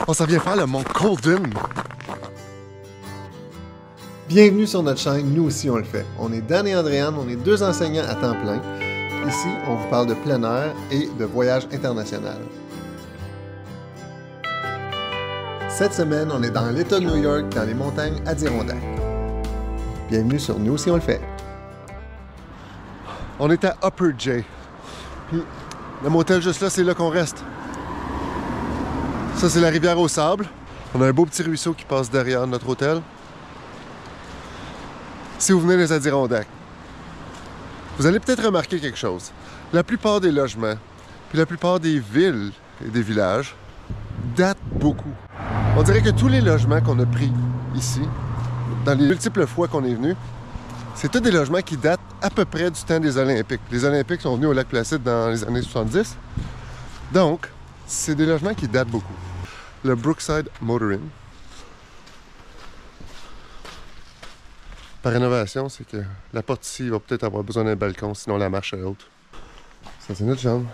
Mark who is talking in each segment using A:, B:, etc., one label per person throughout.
A: On s'en vient faire le mont Colden.
B: Bienvenue sur notre chaîne, nous aussi on le fait. On est Dan et Andréane, on est deux enseignants à temps plein. Ici, on vous parle de plein air et de voyage international. Cette semaine, on est dans l'État de New York, dans les montagnes Adirondacks. Bienvenue sur Nous aussi on le fait.
A: On est à Upper J. Puis, le motel juste là, c'est là qu'on reste. Ça, c'est la rivière au sable. On a un beau petit ruisseau qui passe derrière notre hôtel. Si vous venez des Adirondacks, vous allez peut-être remarquer quelque chose. La plupart des logements, puis la plupart des villes et des villages datent beaucoup. On dirait que tous les logements qu'on a pris ici, dans les multiples fois qu'on est venu, c'est tous des logements qui datent à peu près du temps des Olympiques. Les Olympiques sont venus au lac Placide dans les années 70. Donc, c'est des logements qui datent beaucoup. Le Brookside Motor Inn. Par rénovation, c'est que la porte ici va peut-être avoir besoin d'un balcon, sinon la marche est haute. Ça, c'est notre chambre.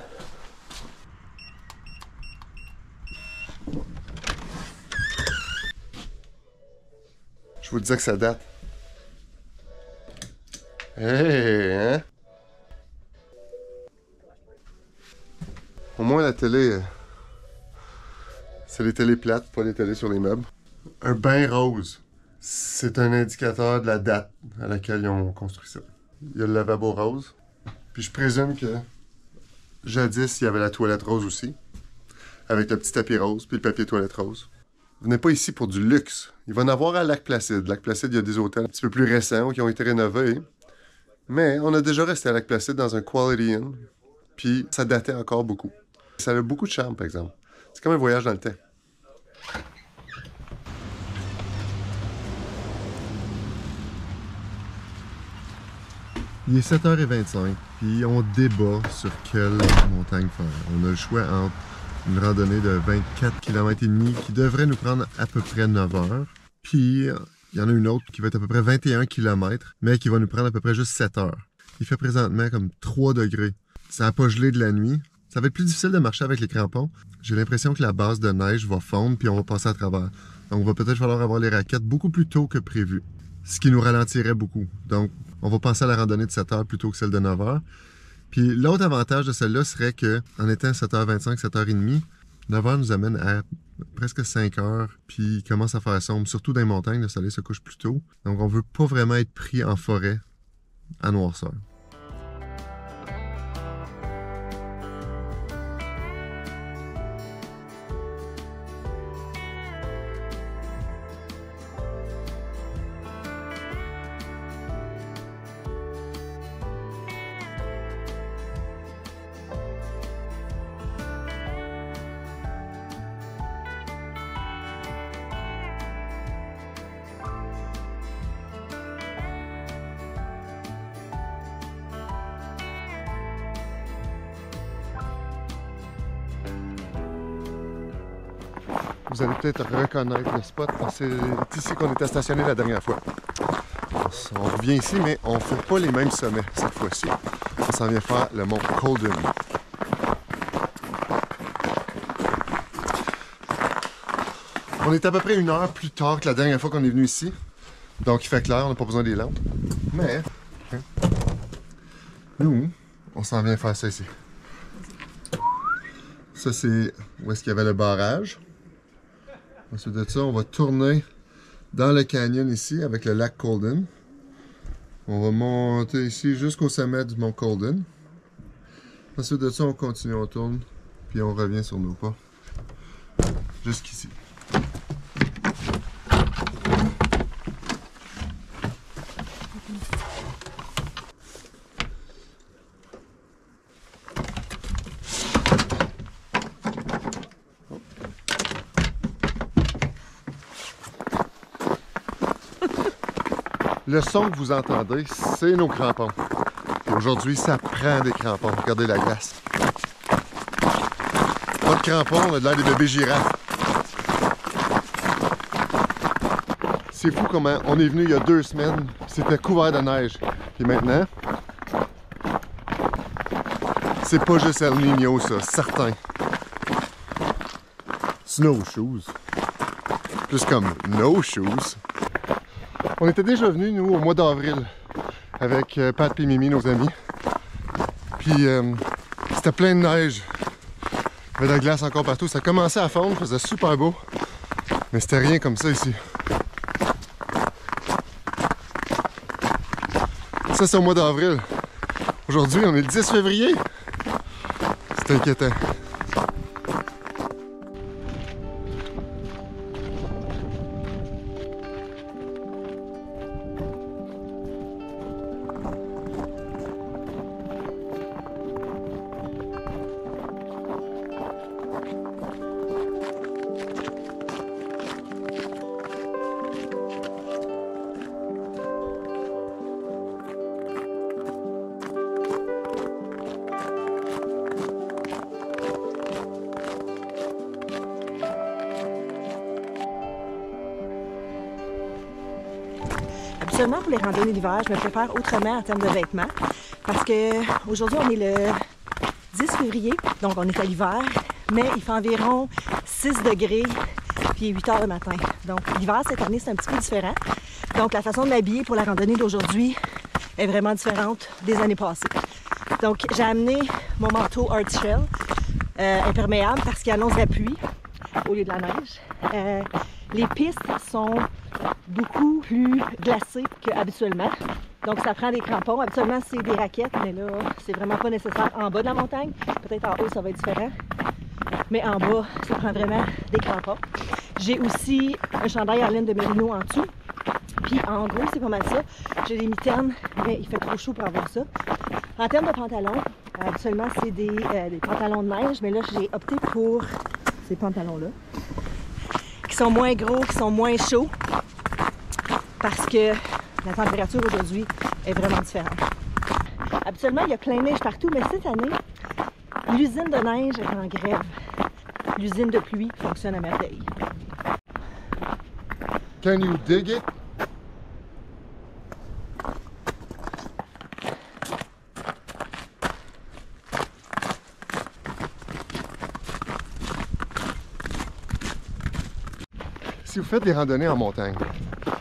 A: Je vous disais que ça date. Hey, hein? Au moins, la télé, c'est les télés plates, pas les télés sur les meubles. Un bain rose. C'est un indicateur de la date à laquelle ils ont construit ça. Il y a le lavabo rose. Puis je présume que jadis, il y avait la toilette rose aussi. Avec le petit tapis rose, puis le papier toilette rose. Venez pas ici pour du luxe. Il va en avoir à Lac Placide. Lac Placide, il y a des hôtels un petit peu plus récents qui ont été rénovés. Mais on a déjà resté à Lac Placide dans un Quality Inn. Puis ça datait encore beaucoup. Ça a beaucoup de charme, par exemple. C'est comme un voyage dans le temps.
B: Il est 7h25, puis on débat sur quelle montagne faire. On a le choix entre une randonnée de 24 km et demi qui devrait nous prendre à peu près 9 heures. Puis il y en a une autre qui va être à peu près 21 km, mais qui va nous prendre à peu près juste 7 heures. Il fait présentement comme 3 degrés. Ça n'a pas gelé de la nuit. Ça va être plus difficile de marcher avec les crampons. J'ai l'impression que la base de neige va fondre puis on va passer à travers. Donc il va peut-être falloir avoir les raquettes beaucoup plus tôt que prévu. Ce qui nous ralentirait beaucoup. Donc, on va passer à la randonnée de 7 heures plutôt que celle de 9 heures. Puis l'autre avantage de celle-là serait qu'en étant 7h25, 7h30, 9 heures nous amène à presque 5 heures, puis il commence à faire sombre. Surtout dans les montagnes, le soleil se couche plus tôt. Donc on veut pas vraiment être pris en forêt à noirceur.
A: Vous allez peut-être reconnaître le spot parce que c'est ici qu'on était stationné la dernière fois. On revient ici, mais on ne fait pas les mêmes sommets cette fois-ci. On s'en vient faire le mont Colden. On est à peu près 1 heure plus tard que la dernière fois qu'on est venu ici. Donc il fait clair, on n'a pas besoin des lampes. Mais, nous, on s'en vient faire ça ici. Ça, c'est où est-ce qu'il y avait le barrage. Ensuite de ça, on va tourner dans le canyon ici avec le lac Colden. On va monter ici jusqu'au sommet du mont Colden. Ensuite de ça, on continue, on tourne, puis on revient sur nos pas. Jusqu'ici. Le son que vous entendez, c'est nos crampons. Et aujourd'hui, ça prend des crampons. Regardez la glace. Pas de crampons, on a de l'air des bébés girafes. C'est fou comment on est venu il y a 2 semaines, c'était couvert de neige. Puis maintenant, c'est pas juste El Niño, ça, certain.
B: snowshoes. Plus comme no shoes.
A: On était déjà venus, nous, au mois d'avril, avec Pat et Mimi, nos amis. Puis c'était plein de neige. Il y avait de la glace encore partout. Ça commençait à fondre, faisait super beau. Mais c'était rien comme ça ici. Ça, c'est au mois d'avril. Aujourd'hui, on est le 10 février. C'est inquiétant.
C: Habituellement, pour les randonnées d'hiver, je me prépare autrement en termes de vêtements. Parce que aujourd'hui, on est le 10 février, donc on est à l'hiver, mais il fait environ 6 degrés, puis 8 heures le matin. Donc l'hiver, cette année, c'est un petit peu différent. Donc la façon de m'habiller pour la randonnée d'aujourd'hui est vraiment différente des années passées. Donc j'ai amené mon manteau Hardshell imperméable parce qu'il annonce la pluie au lieu de la neige. Les pistes sont beaucoup plus glacées qu'habituellement. Donc ça prend des crampons. Habituellement, c'est des raquettes, mais là, c'est vraiment pas nécessaire en bas de la montagne. Peut-être en haut, ça va être différent. Mais en bas, ça prend vraiment des crampons. J'ai aussi un chandail en laine de mérino en dessous. Puis en gros, c'est pas mal ça. J'ai des mitaines, mais il fait trop chaud pour avoir ça. En termes de pantalons, habituellement, c'est des pantalons de neige, mais là, j'ai opté pour ces pantalons-là, qui sont moins gros, qui sont moins chauds, parce que la température aujourd'hui est vraiment différente. Habituellement, il y a plein de neige partout, mais cette année, l'usine de neige est en grève. L'usine de pluie fonctionne à merveille.
A: Can you dig it? Si vous faites des randonnées en montagne,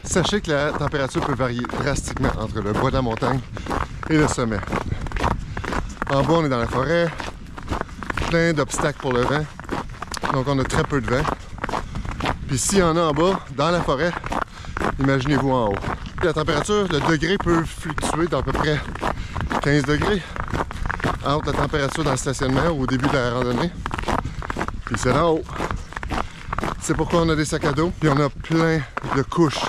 A: sachez que la température peut varier drastiquement entre le bas de la montagne et le sommet. En bas, on est dans la forêt, plein d'obstacles pour le vent, donc on a très peu de vent. Puis s'il y en a en bas, dans la forêt, imaginez-vous en haut. La température, le degré peut fluctuer d'à peu près 15 degrés entre la température dans le stationnement ou au début de la randonnée. Puis c'est en haut. C'est pourquoi on a des sacs à dos, puis on a plein de couches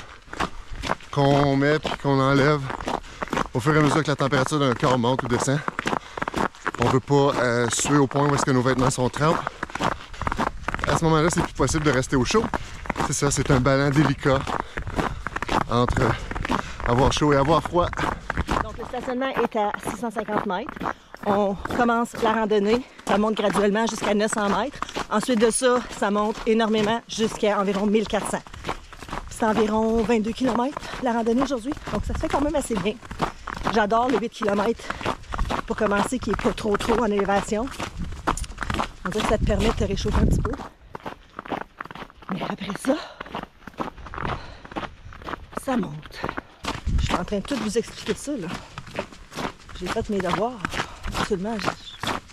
A: qu'on met puis qu'on enlève au fur et à mesure que la température d'un corps monte ou descend. On ne veut pas suer au point où est-ce que nos vêtements sont trempés. À ce moment-là, c'est plus possible de rester au chaud. C'est ça, c'est un ballon délicat entre avoir chaud et avoir froid.
C: Donc le stationnement est à 650 mètres. On commence la randonnée, ça monte graduellement jusqu'à 900 mètres. Ensuite de ça, ça monte énormément jusqu'à environ 1400. C'est environ 22 km la randonnée aujourd'hui, donc ça se fait quand même assez bien. J'adore le 8 km pour commencer, qui n'est pas trop en élévation. On dirait que ça te permet de te réchauffer un petit peu. Mais après ça, ça monte. Je suis en train de tout vous expliquer ça, là. J'ai fait mes devoirs. Absolument,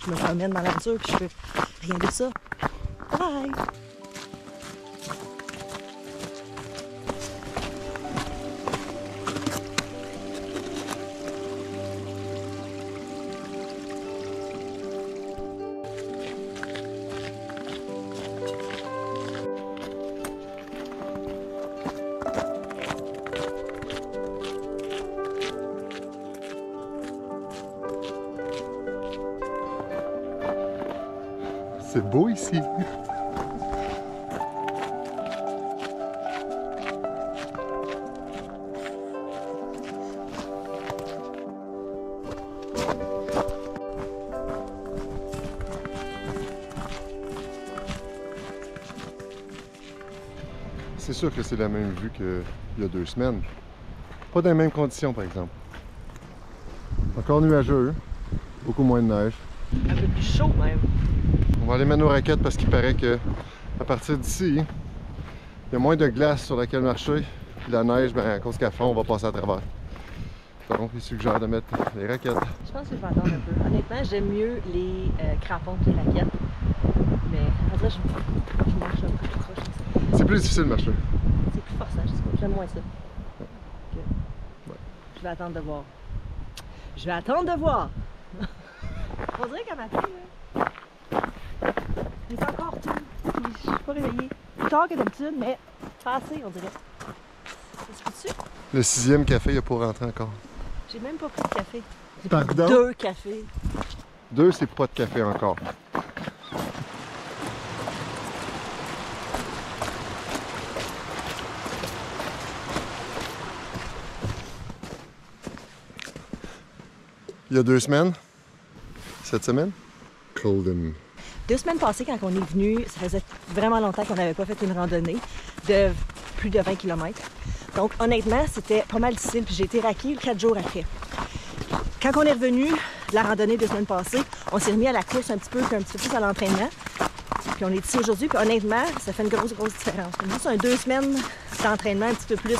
C: je me promène dans la nature et je fais rien de ça. Bye!
A: C'est beau ici. C'est sûr que c'est la même vue qu'il y a 2 semaines. Pas dans les mêmes conditions, par exemple. Encore nuageux, beaucoup moins de neige.
C: Un peu plus chaud même.
A: On va aller mettre nos raquettes parce qu'il paraît que
B: À partir d'ici, il y a moins de glace sur laquelle marcher. Puis la neige, ben, à cause qu'elle fond, on va passer à travers. Donc, il suggère de mettre les raquettes.
C: Je pense que je vais attendre un peu. Honnêtement, j'aime mieux les crampons que les raquettes. Mais en vrai, je marche un peu tout croche.
B: C'est plus difficile de marcher.
C: C'est plus forçant, je sais pas. J'aime moins ça. Okay. Ouais. Je vais attendre de voir. Je vais attendre de voir! On dirait qu'à matin, là, il est encore tôt. Je suis pas réveillée. Plus tard que d'habitude, mais pas assez, on dirait. Ça se peut-tu?
B: Le 6e café, il n'y a pas rentré encore.
C: J'ai même pas pris de café. J'ai
B: Pardon?
C: pris 2 cafés.
B: 2, c'est pas de café encore. Il y a 2 semaines? Cette semaine? Colden.
C: 2 semaines passées, quand on est venu, ça faisait vraiment longtemps qu'on n'avait pas fait une randonnée de plus de 20 km. Donc, honnêtement, c'était pas mal difficile, puis j'ai été raquée 4 jours après. Quand on est revenu de la randonnée 2 semaines passées, on s'est remis à la course un petit peu plus à l'entraînement. Puis on est ici aujourd'hui, puis honnêtement, ça fait une grosse différence. Juste un 2 semaines d'entraînement un petit peu plus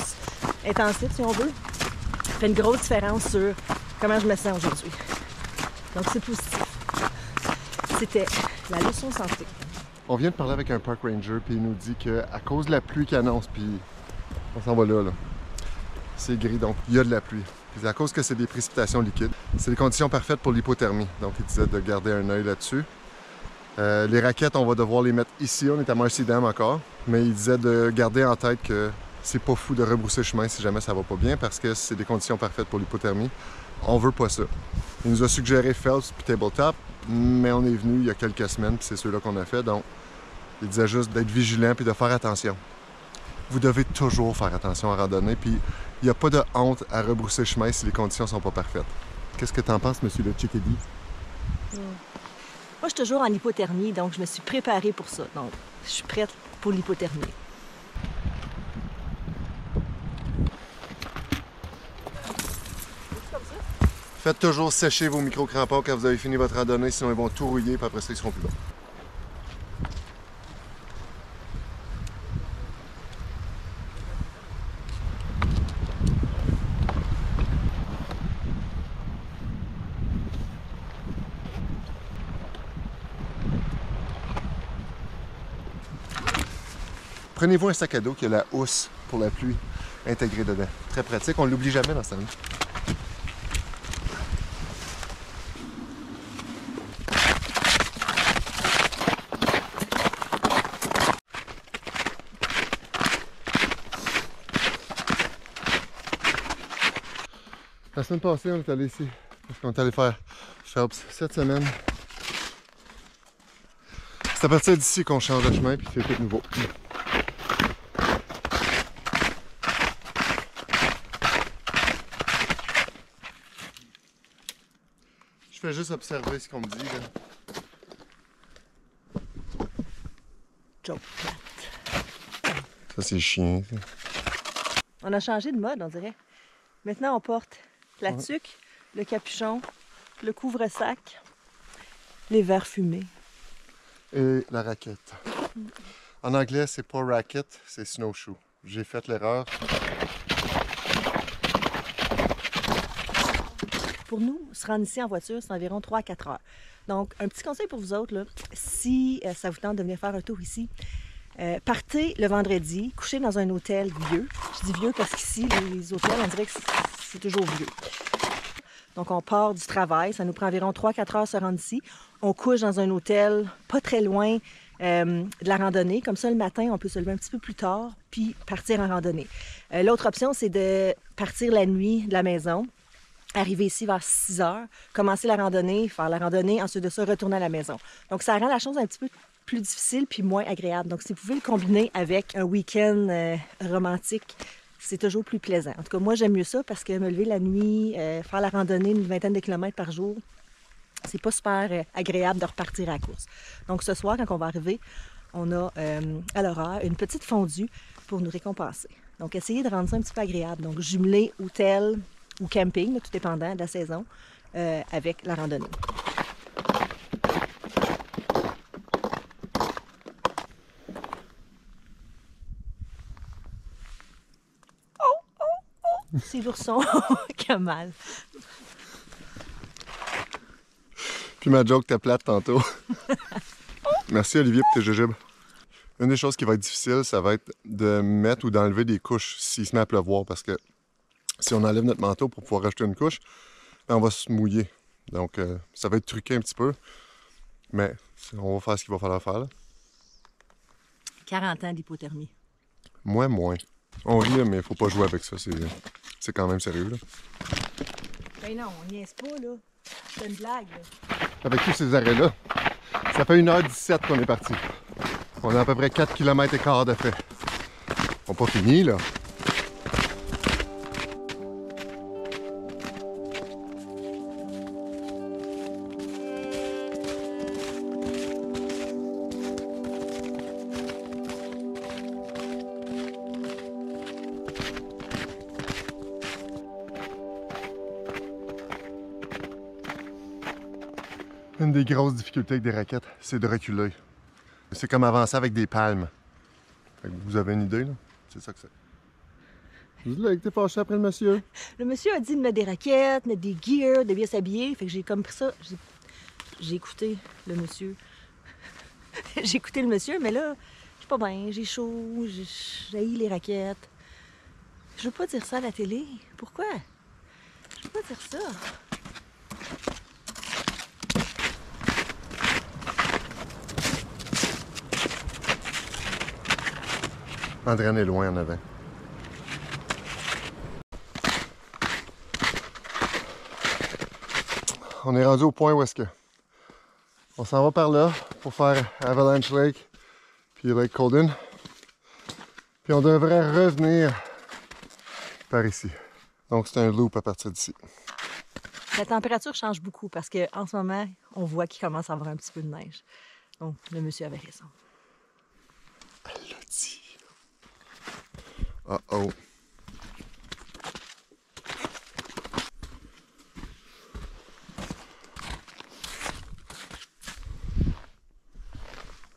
C: intensif, si on veut, ça fait une grosse différence sur comment je me sens aujourd'hui. Donc, c'est positif. C'était la leçon santé.
B: On vient de parler avec un park ranger, puis il nous dit qu'à cause de la pluie qui annonce, puis on s'en va là. C'est gris, donc il y a de la pluie. Puis à cause que c'est des précipitations liquides, c'est les conditions parfaites pour l'hypothermie. Donc il disait de garder un œil là-dessus. Les raquettes, on va devoir les mettre ici. On est à Marcy Dam encore. Mais il disait de garder en tête que c'est pas fou de rebrousser chemin si jamais ça va pas bien, parce que c'est des conditions parfaites pour l'hypothermie. On veut pas ça. Il nous a suggéré Phelps puis Tabletop, mais on est venu il y a quelques semaines, puis c'est ceux-là qu'on a fait. Donc, il disait juste d'être vigilant puis de faire attention. Vous devez toujours faire attention à randonner, puis il n'y a pas de honte à rebrousser chemin si les conditions sont pas parfaites. Qu'est-ce que tu en penses, monsieur le Chickadee?
C: Moi, je suis toujours en hypothermie, donc je me suis préparée pour ça. Donc, je suis prête pour l'hypothermie.
B: Faites toujours sécher vos micro-crampons quand vous avez fini votre randonnée, sinon ils vont tout rouiller, puis après ça, ils seront plus bons. Prenez-vous un sac à dos qui a la housse pour la pluie intégrée dedans. Très pratique, on ne l'oublie jamais dans sa vie. La semaine passée, on est allé ici, parce qu'on est allé faire Phelps. Cette semaine, c'est à partir d'ici qu'on change de chemin, puis c'est tout nouveau. Je fais juste observer ce qu'on me dit, là.
C: Joke plate.
B: Ça, c'est chiant, ça.
C: On a changé de mode, on dirait. Maintenant, on porte la tuque, le capuchon, le couvre-sac, les verres fumés.
B: Et la raquette. En anglais, c'est pas racket, c'est snowshoe. J'ai fait l'erreur.
C: Pour nous, se rendre ici en voiture, c'est environ 3 à 4 heures. Donc, un petit conseil pour vous autres, là, si ça vous tente de venir faire un tour ici, partez le vendredi, couchez dans un hôtel vieux. Je dis vieux parce qu'ici, les hôtels, on dirait que c'est toujours vieux. Donc, on part du travail, ça nous prend environ 3-4 heures se rendre ici. On couche dans un hôtel pas très loin de la randonnée. Comme ça, le matin, on peut se lever un petit peu plus tard puis partir en randonnée. L'autre option, c'est de partir la nuit de la maison, arriver ici vers 6 heures, commencer la randonnée, faire la randonnée, ensuite de ça, retourner à la maison. Donc, ça rend la chose un petit peu plus difficile puis moins agréable. Donc, si vous pouvez le combiner avec un week-end romantique, c'est toujours plus plaisant. En tout cas, moi, j'aime mieux ça parce que me lever la nuit, faire la randonnée une vingtaine de kilomètres par jour, c'est pas super agréable de repartir à la course. Donc, ce soir, quand on va arriver, on a à l'horaire une petite fondue pour nous récompenser. Donc, essayez de rendre ça un petit peu agréable. Donc, jumeler hôtel ou camping, tout dépendant de la saison, avec la randonnée. C'est l'ourson qui a mal.
B: Puis ma joke t'es plate tantôt. Merci Olivier pour tes jujubes. Une des choses qui va être difficile, ça va être de mettre ou d'enlever des couches s'il se met à pleuvoir parce que si on enlève notre manteau pour pouvoir rajouter une couche, on va se mouiller. Donc ça va être truqué un petit peu, mais on va faire ce qu'il va falloir faire. Là.
C: 40 ans d'hypothermie.
B: Moins. On rit, là, mais il faut pas jouer avec ça. C'est quand même sérieux. Là.
C: Ben non, on niaise pas, là. C'est une blague, là.
B: Avec tous ces arrêts-là, ça fait 1h17 qu'on est parti. On a à peu près 4 km et quart de fait. On n'a pas fini, là. Une des grosses difficultés avec des raquettes, c'est de reculer. C'est comme avancer avec des palmes. Fait que vous avez une idée, là? C'est ça que c'est. Vous dites que t'es fâché après le monsieur?
C: Le monsieur a dit de mettre des raquettes, mettre des gears, de bien s'habiller. Fait que j'ai comme pris ça. J'ai écouté le monsieur. J'ai écouté le monsieur, mais là, je suis pas bien, j'ai chaud, j'ai haï les raquettes. Je veux pas dire ça à la télé. Pourquoi? Je veux pas dire ça.
B: Andréane est loin en avant. On est rendu au point où est-ce que on s'en va par là pour faire Avalanche Lake puis Lake Colden. Puis on devrait revenir par ici. Donc c'est un loop à partir d'ici.
C: La température change beaucoup parce qu'en ce moment, on voit qu'il commence à avoir un petit peu de neige. Donc, le monsieur avait raison.
B: Elle l'a dit. Oh.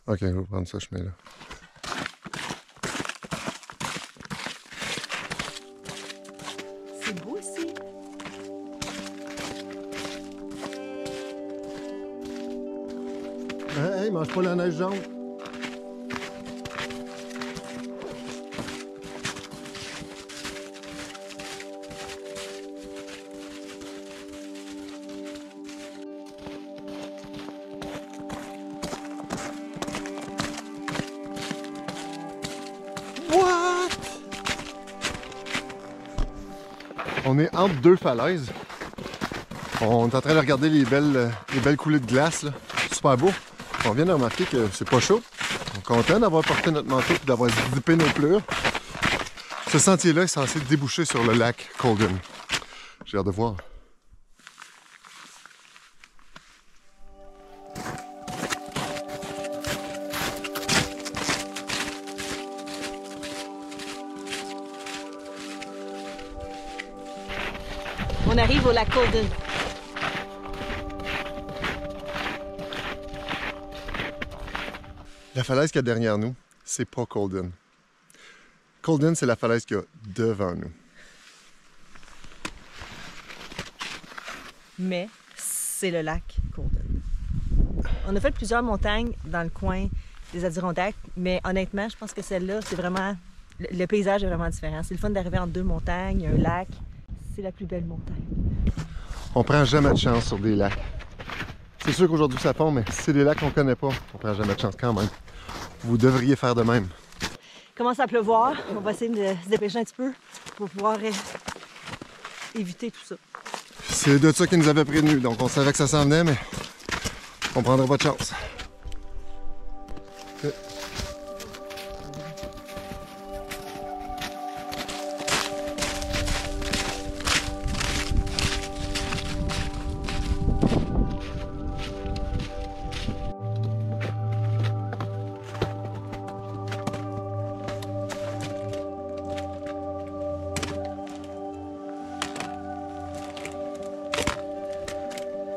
B: Ok, je vais prendre ce chemin-là.
C: C'est beau ici.
B: Hey, mange pas la neige jaune. What? On est entre deux falaises. On est en train de regarder les belles coulées de glace. Là. Super beau. On vient de remarquer que c'est pas chaud. On est content d'avoir porté notre manteau et d'avoir zippé nos pleurs. Ce sentier-là est censé déboucher sur le lac Colden. J'ai hâte de voir.
C: On arrive au lac Colden.
B: La falaise qu'il y a derrière nous, c'est pas Colden. Colden, c'est la falaise qu'il y a devant nous.
C: Mais c'est le lac Colden. On a fait plusieurs montagnes dans le coin des Adirondacks, mais honnêtement, je pense que celle-là, c'est vraiment... Le paysage est vraiment différent. C'est le fun d'arriver entre deux montagnes, il y a un lac. C'est la plus belle montagne.
B: On prend jamais de chance sur des lacs. C'est sûr qu'aujourd'hui ça fond, mais c'est des lacs qu'on connaît pas. On prend jamais de chance quand même. Vous devriez faire de même.
C: Il commence à pleuvoir. On va essayer de se dépêcher un petit peu pour pouvoir éviter tout ça.
B: C'est de ça qu'ils nous avaient prévenus, donc on savait que ça s'en venait, mais on prendra pas de chance.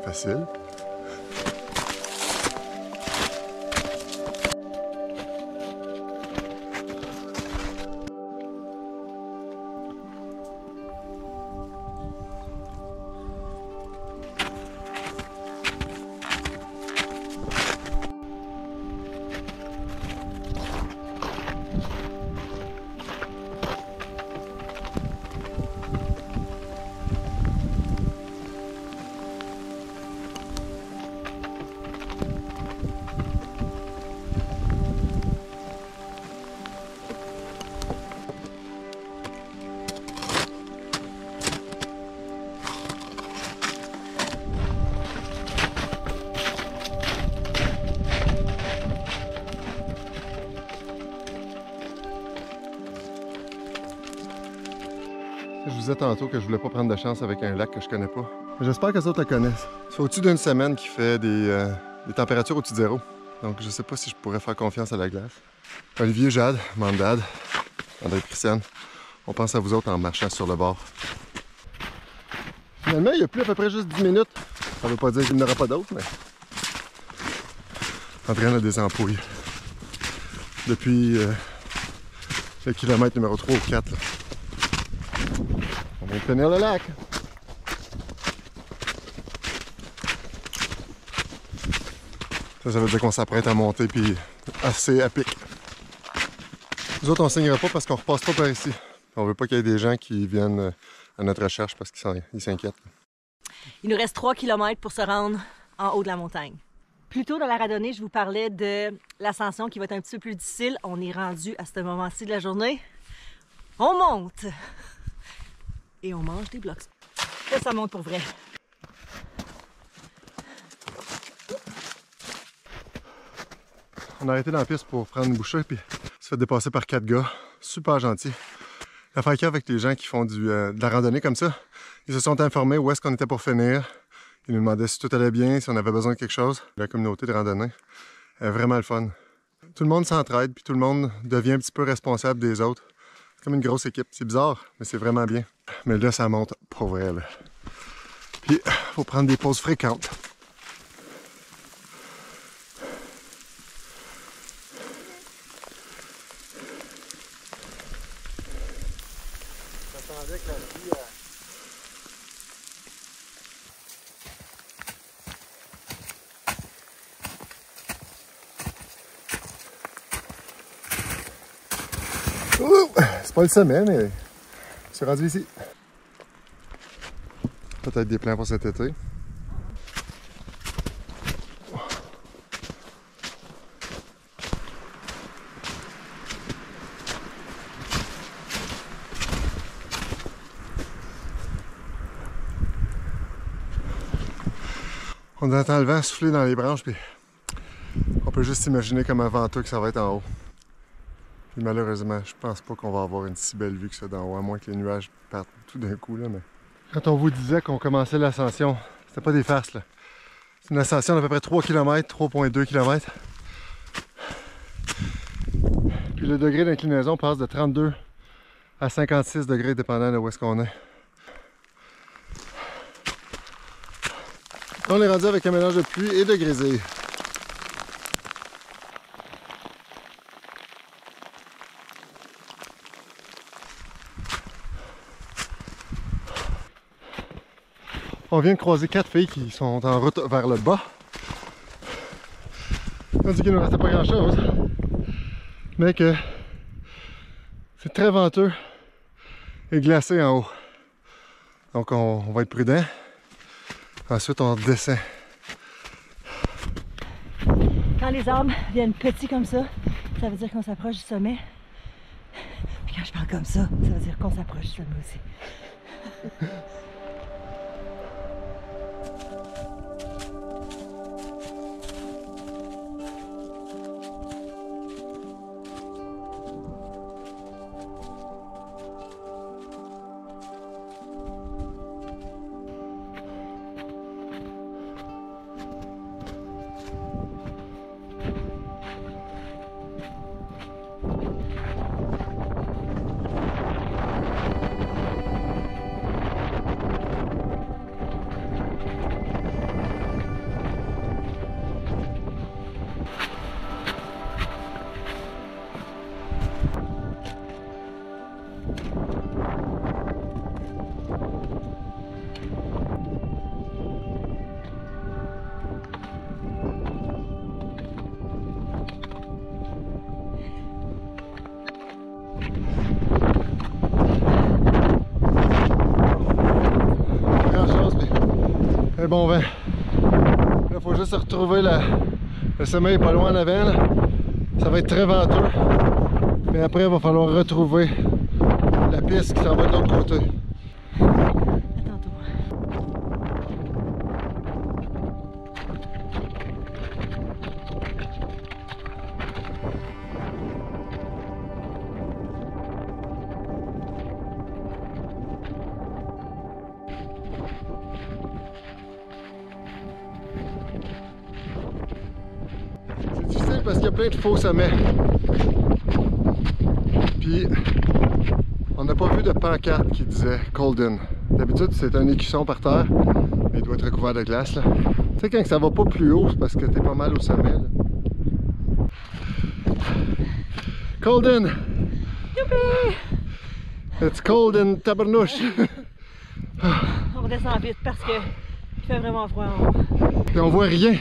B: Facile. Je vous disais tantôt que je voulais pas prendre de chance avec un lac que je connais pas. J'espère que les autres le connaissent. C'est au-dessus d'une semaine qu'il fait des températures au-dessus de zéro. Donc je sais pas si je pourrais faire confiance à la glace. Olivier, Jade, Mandad, André et Christiane, on pense à vous autres en marchant sur le bord. Finalement, il y a plus à peu près juste 10 minutes. Ça veut pas dire qu'il n'y en aura pas d'autres, mais... André a des ampouilles. Depuis le kilomètre numéro 3 ou 4. Là. On va finir le lac. Ça veut dire qu'on s'apprête à monter puis assez à pic. Nous autres, on ne signera pas parce qu'on repasse pas par ici. On veut pas qu'il y ait des gens qui viennent à notre recherche parce qu'ils s'inquiètent.
C: Il nous reste 3 km pour se rendre en haut de la montagne. Plus tôt dans la randonnée, je vous parlais de l'ascension qui va être un petit peu plus difficile. On est rendu à ce moment-ci de la journée. On monte! Et on mange des blocs. Là, ça monte pour vrai.
B: On a arrêté dans la piste pour prendre une bouchée, puis on se fait dépasser par 4 gars. Super gentils. L'affaire qu'il y a avec les gens qui font de la randonnée comme ça, ils se sont informés où est-ce qu'on était pour finir. Ils nous demandaient si tout allait bien, si on avait besoin de quelque chose. La communauté de randonnée est vraiment le fun. Tout le monde s'entraide, puis tout le monde devient un petit peu responsable des autres. C'est comme une grosse équipe. C'est bizarre, mais c'est vraiment bien. Mais là, ça monte pour vrai, là. Puis, faut prendre des pauses fréquentes. J'attendais que la pluie... C'est pas le sommet, mais je suis rendu ici. Peut-être des plans pour cet été. On entend le vent souffler dans les branches, puis on peut juste imaginer comme un venteux que ça va être en haut. Puis malheureusement, je pense pas qu'on va avoir une si belle vue que ça d'en haut, à moins que les nuages partent tout d'un coup, là, mais... Quand on vous disait qu'on commençait l'ascension, c'était pas des farces, là. C'est une ascension d'à peu près 3 km, 3,2 km. Puis le degré d'inclinaison passe de 32 à 56 degrés, dépendant de où est-ce qu'on est. Là, on est rendu avec un mélange de pluie et de grésil. On vient de croiser 4 filles qui sont en route vers le bas. On dit qu'il ne nous restait pas grand chose, mais que c'est très venteux et glacé en haut. Donc on va être prudent. Ensuite on descend.
C: Quand les arbres viennent petits comme ça veut dire qu'on s'approche du sommet. Puis quand je parle comme ça veut dire qu'on s'approche du sommet aussi.
B: bon vent. Là, il faut juste retrouver le sommet pas loin en avant. Là. Ça va être très venteux. Mais après, il va falloir retrouver la piste qui s'en va de l'autre côté. C'est difficile parce qu'il y a plein de faux sommets. Puis, on n'a pas vu de pancarte qui disait Colden. D'habitude, c'est un écusson par terre, mais il doit être recouvert de glace. Là. Tu sais, quand ça va pas plus haut, c'est parce que t'es pas mal au sommet. Là. Colden!
C: Youpi!
B: It's cold in tabarnouche!
C: On redescend vite parce que il fait vraiment froid.
B: Puis on voit rien.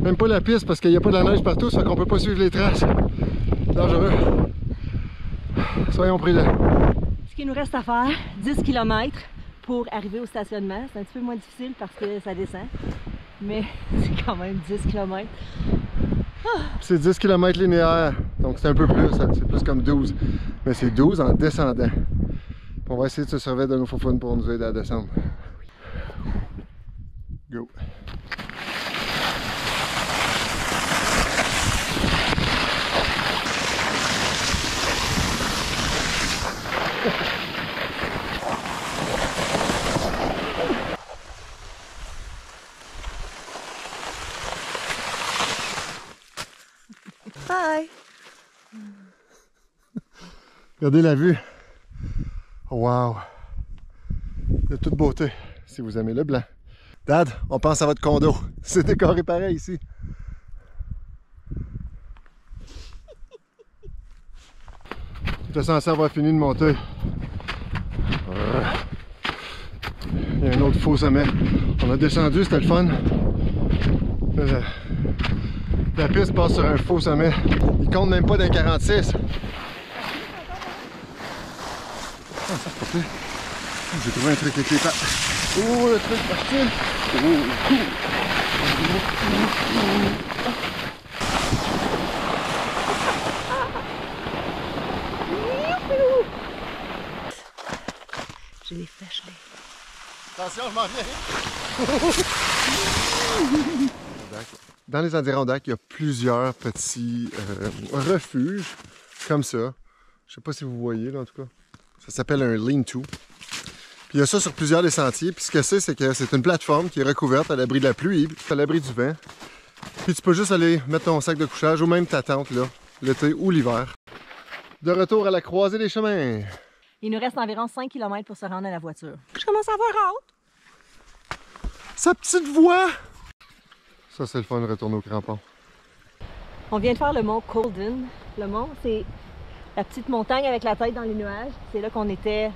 B: Même pas la piste parce qu'il n'y a pas de la neige partout, ça fait qu'on peut pas suivre les traces. Dangereux. Soyons prudents.
C: Ce qu'il nous reste à faire, 10 km pour arriver au stationnement. C'est un petit peu moins difficile parce que ça descend. Mais c'est quand même 10 km.
B: C'est 10 km linéaires, donc c'est un peu plus, c'est plus comme 12. Mais c'est 12 en descendant. Puis on va essayer de se servir de nos faufounes pour nous aider à descendre. Go!
C: Bye!
B: Regardez la vue. Wow! De toute beauté, si vous aimez le blanc. Dad, on pense à votre condo. C'est décoré pareil ici. Tu es censé avoir fini de monter. Il y a un autre faux sommet. On a descendu, c'était le fun. La piste passe sur un faux sommet. Il compte même pas d'un 46. Ah, ça c'est pas pire. J'ai trouvé un truc avec les pattes. Oh, le truc facile.
C: J'ai les flèches.
B: Attention, je m'en viens. Dans les Adirondacks, il y a plusieurs petits refuges comme ça. Je sais pas si vous voyez là en tout cas. Ça s'appelle un lean-to. Puis il y a ça sur plusieurs des sentiers. Puis ce que c'est que c'est une plateforme qui est recouverte à l'abri de la pluie, à l'abri du vent. Puis tu peux juste aller mettre ton sac de couchage ou même ta tente là, l'été ou l'hiver. De retour à la croisée des chemins.
C: Il nous reste environ 5 km pour se rendre à la voiture. Je commence à avoir hâte.
B: Sa petite voix! Ça, c'est le fun de retourner au crampon.
C: On vient de faire le mont Colden. Le mont, c'est la petite montagne avec la tête dans les nuages. C'est là qu'on était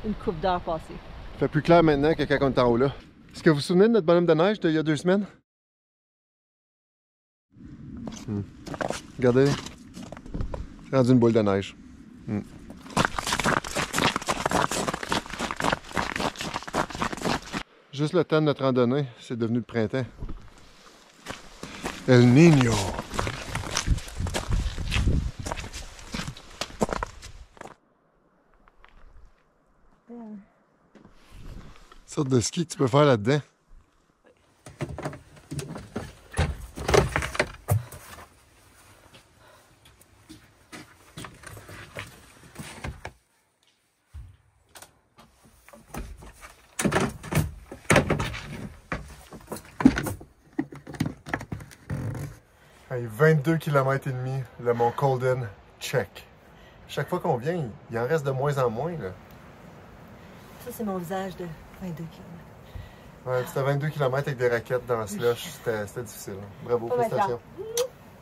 C: une couple d'heures passée.
B: Il fait plus clair maintenant que quand on est en haut là. Est-ce que vous vous souvenez de notre bonhomme de neige d'il y a 2 semaines? Regardez. C'est rendu une boule de neige. Juste le temps de notre randonnée, c'est devenu le printemps. El Niño! Sorte de ski que tu peux faire là-dedans. Hey, 22 km et demi, le mont Colden, check. Chaque fois qu'on vient, il en reste de moins en moins. Là.
C: Ça, c'est mon visage de 22 km.
B: Ouais, c'était 22 km avec des raquettes dans le slush, c'était difficile. Bravo, félicitations.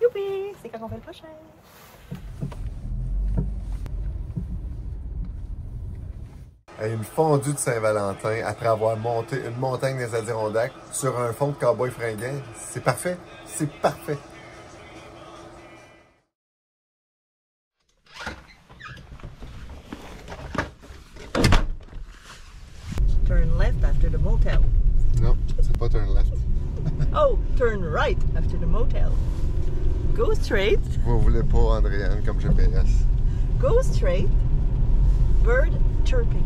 C: Youpi! C'est quand on fait le prochain.
B: Hey, une fondue de Saint-Valentin après avoir monté une montagne des Adirondacks sur un fond de cow-boy fringant, c'est parfait. C'est parfait.
C: Turn left after the motel.
B: Non.
C: Turn right after the motel. Go straight.
B: Vous voulez pas Andréane comme GPS.
C: Go straight. Bird chirping.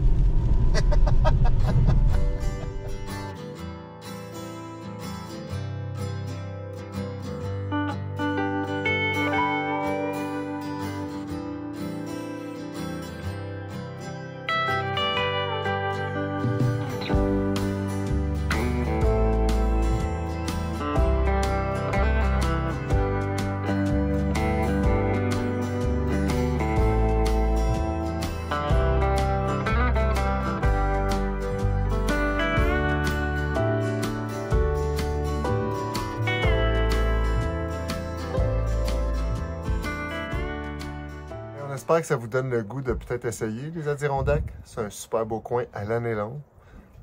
B: J'espère que ça vous donne le goût de peut-être essayer les Adirondacks. C'est un super beau coin à l'année longue.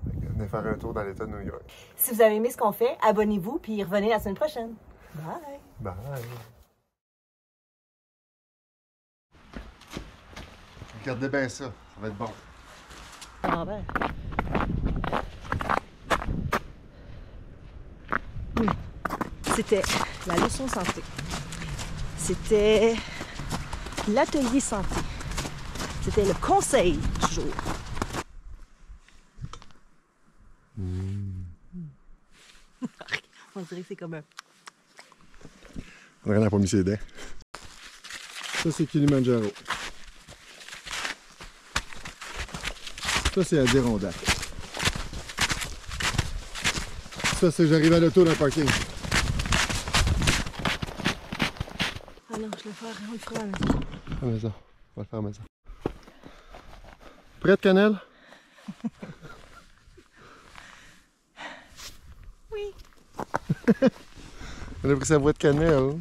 B: Venez faire un tour dans l'État de New York.
C: Si vous avez aimé ce qu'on fait, abonnez-vous puis revenez la semaine prochaine. Bye!
B: Bye! Regardez bien ça, ça va être bon.
C: Ah ben. C'était la leçon santé. C'était l'atelier santé. C'était le conseil du jour. On dirait que c'est comme un...
B: On n'a pas mis ses dents. Ça, c'est Kilimanjaro. Ça, c'est Adirondack. Ça, c'est j'arrive à l'auto dans le parking.
C: Ah non, je vais le faire, on le fera à la maison.
B: À la maison. On va le faire à la maison. Prête, Cannelle?
C: Oui.
B: On a pris sa voix de Cannelle.